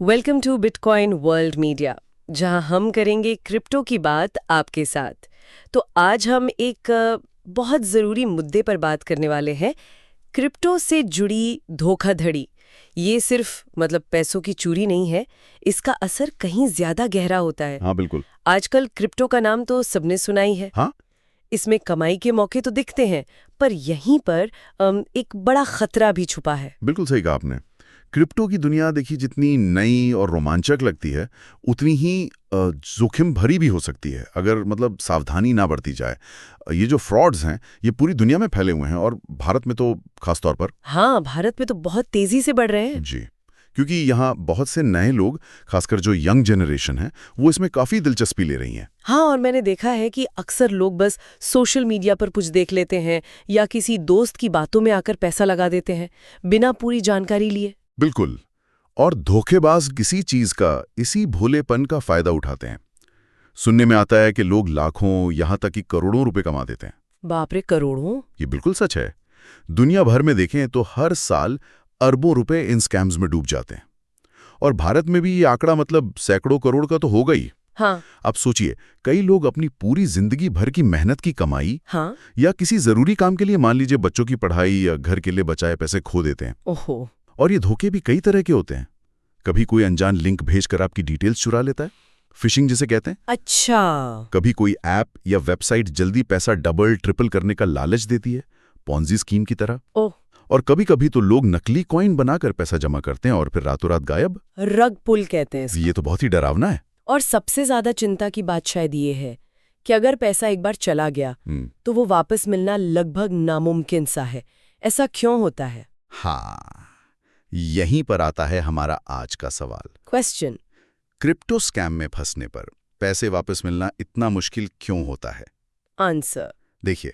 Welcome to bitcoin world media, जहां हम करेंगे क्रिप्टो की बात आपके साथ। तो आज हम एक बहुत ज़रूरी मुद्दे पर बात करने वाले हैं, क्रिप्टो से जुड़ी धोखाधड़ी। ये सिर्फ पैसों की चोरी नहीं है, इसका असर कहीं ज़्यादा गहरा होता है। हाँ बिल्कुल। आजकल क्रिप्टो का नाम तो सबने सुना ही है। हाँ इसमें कमाई के मौके तो दिखते हैं, पर यहीं पर एक बड़ा खतरा भी छुपा है। बिल्कुल सही कहा आपने। क्रिप्टो की दुनिया देखिए जितनी नई और रोमांचक लगती है उतनी ही जोखिम भरी भी हो सकती है अगर सावधानी ना बरती जाए। ये जो फ्रॉड्स हैं ये पूरी दुनिया में फैले हुए हैं और भारत में तो खास तौर पर। हाँ, भारत में तो बहुत तेजी से बढ़ रहे हैं। जी, क्योंकि यहाँ बहुत से नए लोग, खासकर जो यंग जनरेशन है, वो इसमें काफ़ी दिलचस्पी ले रही हैं। हाँ, और मैंने देखा है कि अक्सर लोग बस सोशल मीडिया पर कुछ देख लेते हैं या किसी दोस्त की बातों में आकर पैसा लगा देते हैं, बिना पूरी जानकारी लिए। बिल्कुल। और धोखेबाज किसी चीज़ का इसी भोलेपन का फ़ायदा उठाते हैं। सुनने में आता है कि लोग लाखों यहाँ तक कि करोड़ों रुपए कमा देते हैं। बाप रे, करोड़ों! ये बिल्कुल सच है। दुनिया भर में देखें तो हर साल अरबों रुपए इन स्कैम्स में डूब जाते हैं। और भारत में भी ये आंकड़ा सैकड़ों करोड़ का तो होगा ही। हाँ। अब सोचिए, कई लोग अपनी पूरी जिंदगी भर की मेहनत की कमाई हाँ। या किसी जरूरी काम के लिए, मान लीजिए बच्चों की पढ़ाई या घर के लिए बचाए पैसे, खो देते हैं। ओहो। और ये धोखे भी कई तरह के होते हैं। कभी कोई अनजान लिंक भेजकर आपकी डिटेल्स चुरा लेता है, फिशिंग जिसे कहते हैं। अच्छा। कभी कोई ऐप या वेबसाइट जल्दी पैसा डबल ट्रिपल करने का लालच देती है, पॉन्जी स्कीम की तरह। ओह। और कभी कभी तो लोग नकली कॉइन बनाकर पैसा जमा करते हैं और फिर रातों रात गायब। रग पुल कहते हैं इसको। ये तो बहुत ही डरावना है। और सबसे ज्यादा चिंता की बात शायद ये है कि अगर पैसा एक बार चला गया तो वो वापस मिलना लगभग नामुमकिन सा है। ऐसा क्यों होता है? हाँ, यहीं पर आता है हमारा आज का सवाल। क्वेश्चन। क्रिप्टो स्कैम में फंसने पर पैसे वापस मिलना इतना मुश्किल क्यों होता है? आंसर। देखिए,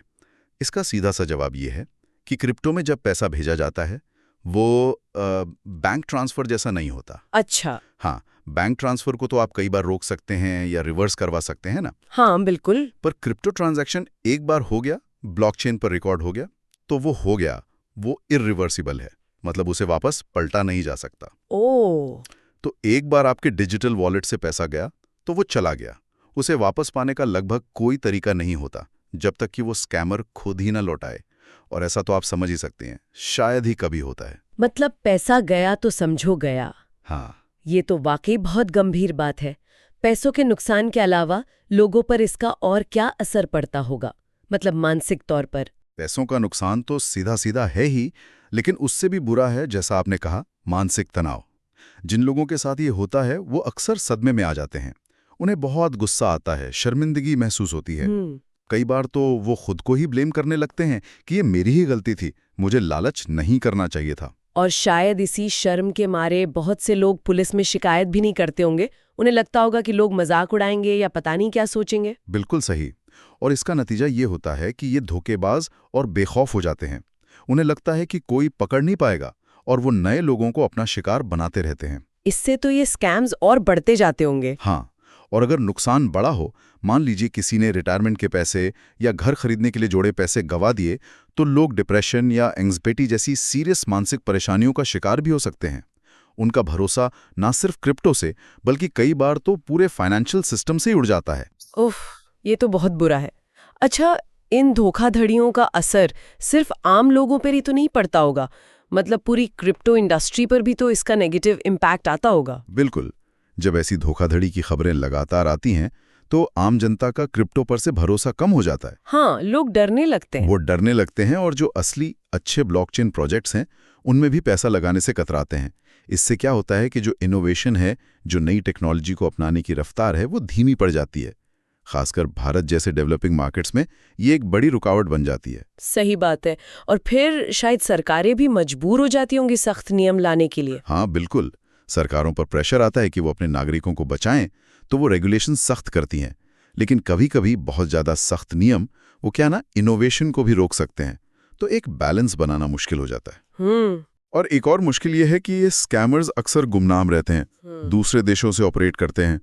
इसका सीधा सा जवाब ये है कि क्रिप्टो में जब पैसा भेजा जाता है वो बैंक ट्रांसफर जैसा नहीं होता। अच्छा। हाँ, बैंक ट्रांसफर को तो आप कई बार रोक सकते हैं या रिवर्स करवा सकते हैं ना। हाँ बिल्कुल। पर क्रिप्टो ट्रांजैक्शन एक बार हो गया, ब्लॉकचेन पर रिकॉर्ड हो गया, तो वो हो गया, वो इर्रिवर्सिबल है। उसे वापस पलटा नहीं जा सकता। ओह। तो एक बार आपके डिजिटल वॉलेट से पैसा गया तो वो चला गया। उसे वापस पाने का लगभग कोई तरीका नहीं होता जब तक कि वो स्कैमर खुद ही ना लौटाए। और ऐसा तो आप समझ ही सकते हैं, शायद ही कभी होता है। पैसा गया तो समझो गया। हाँ, ये तो वाकई बहुत गंभीर बात है। पैसों के नुकसान के अलावा लोगों पर इसका और क्या असर पड़ता होगा, मानसिक तौर पर? पैसों का नुकसान तो सीधा सीधा है ही, लेकिन उससे भी बुरा है, जैसा आपने कहा, मानसिक तनाव। जिन लोगों के साथ ये होता है वो अक्सर सदमे में आ जाते हैं। उन्हें बहुत गुस्सा आता है, शर्मिंदगी महसूस होती है। कई बार तो वो खुद को ही ब्लेम करने लगते हैं कि ये मेरी ही गलती थी, मुझे लालच नहीं करना चाहिए था। और शायद इसी शर्म के मारे बहुत से लोग पुलिस में शिकायत भी नहीं करते होंगे। उन्हें लगता होगा कि लोग मजाक उड़ाएंगे या पता नहीं क्या सोचेंगे। बिल्कुल सही। और इसका नतीजा ये होता है कि ये धोखेबाज और बेखौफ हो जाते हैं। उन्हें लगता है कि कोई पकड़ नहीं पाएगा और वो नए लोगों को अपना शिकार बनाते रहते हैं। इससे तो ये स्कैम्स और बढ़ते जाते होंगे। हाँ, और अगर नुकसान बड़ा हो, मान लीजिए किसी ने रिटायरमेंट के पैसे या घर खरीदने के लिए जोड़े पैसे गंवा दिए, तो लोग डिप्रेशन या एंग्जायटी जैसी सीरियस मानसिक परेशानियों का शिकार भी हो सकते हैं। उनका भरोसा ना सिर्फ क्रिप्टो से बल्कि कई बार तो पूरे फाइनेंशियल सिस्टम से ही उड़ जाता है। उफ, ये तो बहुत बुरा है। अच्छा, इन धोखाधड़ियों का असर सिर्फ आम लोगों पर ही तो नहीं पड़ता होगा, पूरी क्रिप्टो इंडस्ट्री पर भी तो इसका नेगेटिव इम्पैक्ट आता होगा। बिल्कुल। जब ऐसी धोखाधड़ी की खबरें लगातार आती हैं तो आम जनता का क्रिप्टो पर से भरोसा कम हो जाता है। हाँ, लोग डरने लगते हैं। वो डरने लगते हैं और जो असली अच्छे ब्लॉकचेन प्रोजेक्ट्स हैं उनमें भी पैसा लगाने से कतराते हैं। इससे क्या होता है कि जो इनोवेशन है, जो नई टेक्नोलॉजी को अपनाने की रफ्तार है, वो धीमी पड़ जाती है। खासकर भारत जैसे डेवलपिंग मार्केट्स में ये एक बड़ी रुकावट बन जाती है। सही बात है। और फिर शायद सरकारें भी मजबूर हो जाती होंगी सख्त नियम लाने के लिए। हाँ बिल्कुल। सरकारों पर प्रेशर आता है कि वो अपने नागरिकों को बचाएं, तो वो रेगुलेशन सख्त करती हैं। लेकिन कभी कभी बहुत ज़्यादा सख्त नियम वो इनोवेशन को भी रोक सकते हैं। तो एक बैलेंस बनाना मुश्किल हो जाता है। और एक और मुश्किल ये है कि ये स्कैमर्स अक्सर गुमनाम रहते हैं, दूसरे देशों से ऑपरेट करते हैं।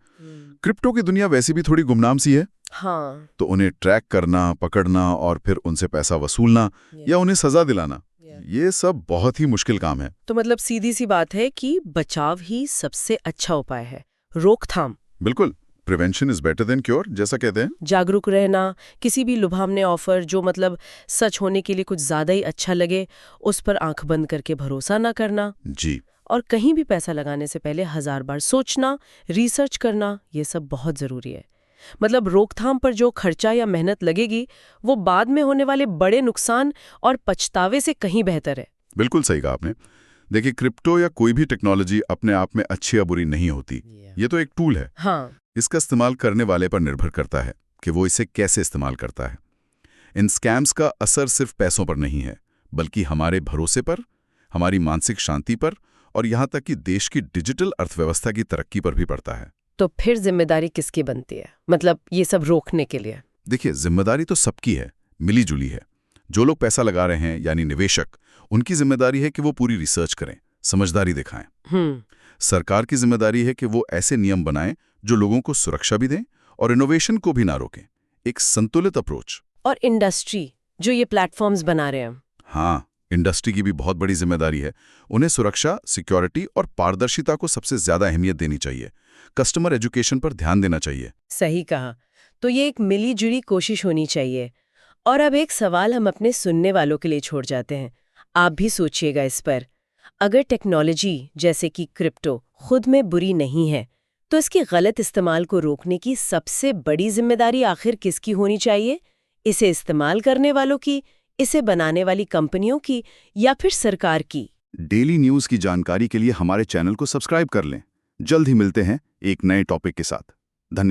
क्रिप्टो की दुनिया वैसी भी थोड़ी गुमनाम सी है। हाँ। तो उन्हें ट्रैक करना, पकड़ना और फिर उनसे पैसा वसूलना या उन्हें सजा दिलाना, ये सब बहुत ही मुश्किल काम है। तो मतलब सीधी सी बात है कि बचाव ही सबसे अच्छा उपाय है, रोकथाम। बिल्कुल, prevention is better than cure, जैसा कहते हैं। जागरूक रहना, किसी भी लुभावने ऑफर जो मतलब सच होने के लिए कुछ ज्यादा ही अच्छा लगे, उस पर आंख बंद करके भरोसा ना करना। जी। और कहीं भी पैसा लगाने से पहले 1000 बार सोचना, रिसर्च करना, ये सब बहुत जरूरी है। मतलब रोकथाम पर जो खर्चा या मेहनत लगेगी, वो बाद में होने वाले बड़े नुकसान और पछतावे से कहीं बेहतर है। बिल्कुल सही कहा आपने। देखिए, क्रिप्टो या कोई भी टेक्नोलॉजी अपने आप में अच्छी या बुरी नहीं होती। ये तो एक टूल है। हाँ, इसका इस्तेमाल करने वाले पर निर्भर करता है कि वो इसे कैसे इस्तेमाल करता है। इन स्कैम्स का असर सिर्फ पैसों पर नहीं है, बल्कि हमारे भरोसे पर, हमारी मानसिक शांति पर और यहाँ तक कि देश की डिजिटल अर्थव्यवस्था की तरक्की पर भी पड़ता है। तो फिर जिम्मेदारी किसकी बनती है, मतलब ये सब रोकने के लिए? देखिए, जिम्मेदारी तो सबकी है, मिली जुली है। जो लोग पैसा लगा रहे हैं यानी निवेशक, उनकी जिम्मेदारी है कि वो पूरी रिसर्च करें, समझदारी दिखाएं। सरकार की जिम्मेदारी है कि वो ऐसे नियम बनाएं जो लोगों को सुरक्षा भी दें और इनोवेशन को भी ना रोकें। एक संतुलित अप्रोच। और इंडस्ट्री जो ये प्लेटफॉर्म्स बना रहे हैं? हाँ, इंडस्ट्री की भी बहुत बड़ी जिम्मेदारी है। उन्हें सुरक्षा, सिक्योरिटी और पारदर्शिता को सबसे ज्यादा अहमियत देनी चाहिए। कस्टमर एजुकेशन पर ध्यान देना चाहिए। सही कहा। तो ये एक मिली जुली कोशिश होनी चाहिए। और अब एक सवाल हम अपने सुनने वालों के लिए छोड़ जाते हैं। आप भी सोचिएगा इस पर। अगर टेक्नोलॉजी जैसे कि क्रिप्टो खुद में बुरी नहीं है, तो इसके गलत इस्तेमाल को रोकने की सबसे बड़ी जिम्मेदारी आखिर किसकी होनी चाहिए? इसे इस्तेमाल करने वालों की, इसे बनाने वाली कंपनियों की, या फिर सरकार की? डेली न्यूज की जानकारी के लिए हमारे चैनल को सब्सक्राइब कर लें। जल्द ही मिलते हैं एक नए टॉपिक के साथ।